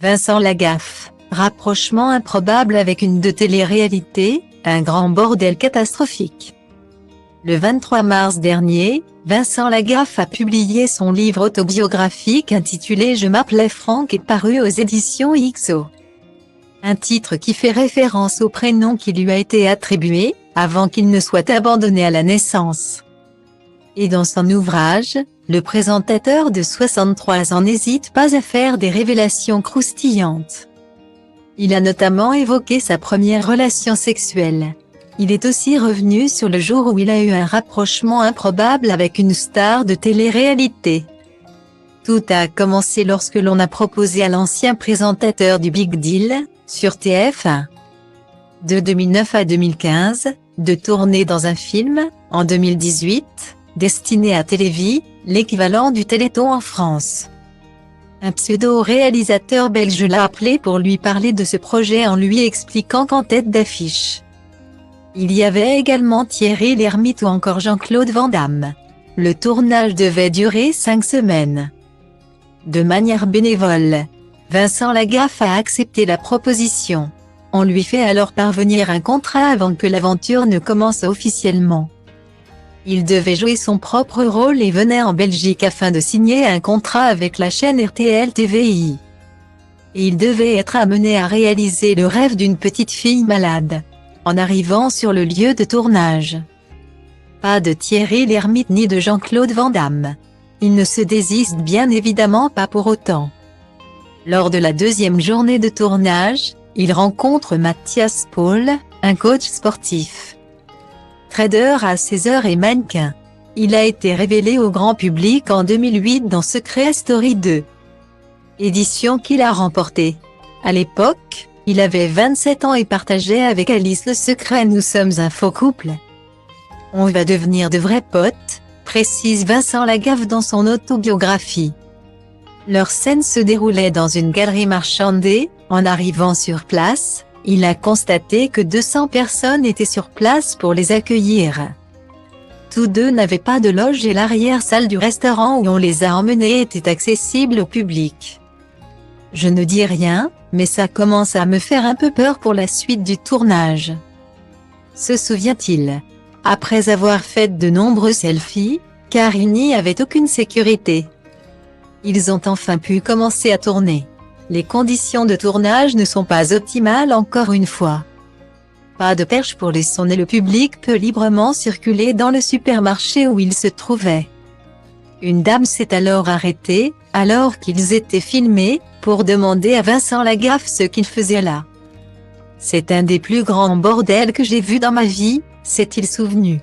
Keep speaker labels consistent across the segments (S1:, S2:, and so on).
S1: Vincent Lagaffe, rapprochement improbable avec une de télé-réalité, un grand bordel catastrophique. Le 23 mars dernier, Vincent Lagaffe a publié son livre autobiographique intitulé Je m'appelais Franck et paru aux éditions XO. Un titre qui fait référence au prénom qui lui a été attribué, avant qu'il ne soit abandonné à la naissance. Et dans son ouvrage, le présentateur de 63 ans n'hésite pas à faire des révélations croustillantes. Il a notamment évoqué sa première relation sexuelle. Il est aussi revenu sur le jour où il a eu un rapprochement improbable avec une star de télé-réalité. Tout a commencé lorsque l'on a proposé à l'ancien présentateur du Big Deal, sur TF1, de 2009 à 2015, de tourner dans un film, en 2018, destiné à Télévie, l'équivalent du Téléthon en France. Un pseudo-réalisateur belge l'a appelé pour lui parler de ce projet en lui expliquant qu'en tête d'affiche, il y avait également Thierry Lhermitte ou encore Jean-Claude Van Damme. Le tournage devait durer 5 semaines. De manière bénévole, Vincent Lagaffe a accepté la proposition. On lui fait alors parvenir un contrat avant que l'aventure ne commence officiellement. Il devait jouer son propre rôle et venait en Belgique afin de signer un contrat avec la chaîne RTL TVI. Et il devait être amené à réaliser le rêve d'une petite fille malade, en arrivant sur le lieu de tournage. Pas de Thierry Lhermitte ni de Jean-Claude Van Damme. Il ne se désiste bien évidemment pas pour autant. Lors de la deuxième journée de tournage, il rencontre Mathias Paul, un coach sportif, trader à 16 heures et mannequin. Il a été révélé au grand public en 2008 dans Secret Story 2. Édition qu'il a remportée. À l'époque, il avait 27 ans et partageait avec Alice le secret. Nous sommes un faux couple. On va devenir de vrais potes, précise Vincent Lagaffe dans son autobiographie. Leur scène se déroulait dans une galerie marchandée. En arrivant sur place, il a constaté que 200 personnes étaient sur place pour les accueillir. Tous deux n'avaient pas de loge et l'arrière-salle du restaurant où on les a emmenés était accessible au public. Je ne dis rien, mais ça commence à me faire un peu peur pour la suite du tournage, se souvient-il. Après avoir fait de nombreux selfies, car il n'y avait aucune sécurité, ils ont enfin pu commencer à tourner. Les conditions de tournage ne sont pas optimales encore une fois. Pas de perche pour les sons et le public peut librement circuler dans le supermarché où ils se trouvaient. Une dame s'est alors arrêtée, alors qu'ils étaient filmés, pour demander à Vincent Lagaffe ce qu'il faisait là. C'est un des plus grands bordels que j'ai vu dans ma vie, s'est-il souvenu.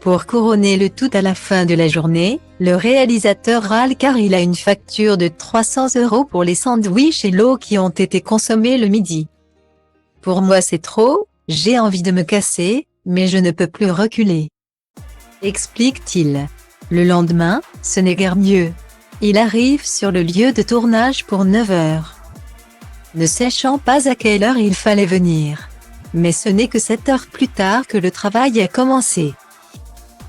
S1: Pour couronner le tout à la fin de la journée, le réalisateur râle car il a une facture de 300 € pour les sandwichs et l'eau qui ont été consommés le midi. Pour moi c'est trop, j'ai envie de me casser, mais je ne peux plus reculer, explique-t-il. Le lendemain, ce n'est guère mieux. Il arrive sur le lieu de tournage pour 9 heures. Ne sachant pas à quelle heure il fallait venir. Mais ce n'est que 7 heures plus tard que le travail a commencé.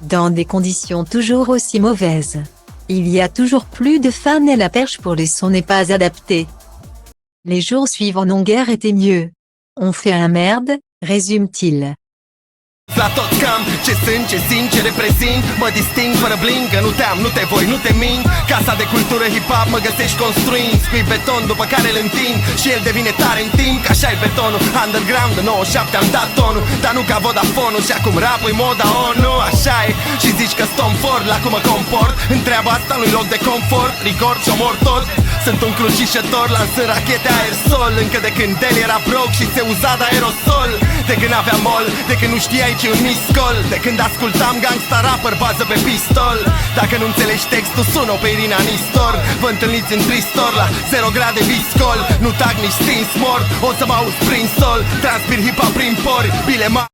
S1: Dans des conditions toujours aussi mauvaises. Il y a toujours plus de fans et la perche pour les sons n'est pas adaptée. Les jours suivants n'ont guère été mieux. On fait un merde, résume-t-il.
S2: La toți cam ce sunt, ce simt, ce reprezint. Mă disting fără bling, că nu te am, nu te voi, nu te mint. Casa de cultură hip-hop mă găsești construind. Scui beton după care îl întind și el devine tare în timp. Că așa-i betonul, underground în 97 am dat tonul. Dar nu ca Vodafone-ul și acum rap-ul moda ONU. Așa e, și zici că stom fort la cum mă comport. Întreaba asta nu-i loc de confort, record și omor tot. Sunt un crucișător, lansând rachete aerosol. Încă de când el era broke și se uza de aerosol. De când aveam mol, de când nu știai ce un miscol. De când ascultam gangsta rapper bază pe pistol. Dacă nu înțelegi textul, sună pe Irina Nistor. Vă întâlniți în Tristor la 0 grade viscol. Nu tag nici stins mort, o să mă auzi prin sol. Transpir hip-hop prin pori, bile mari.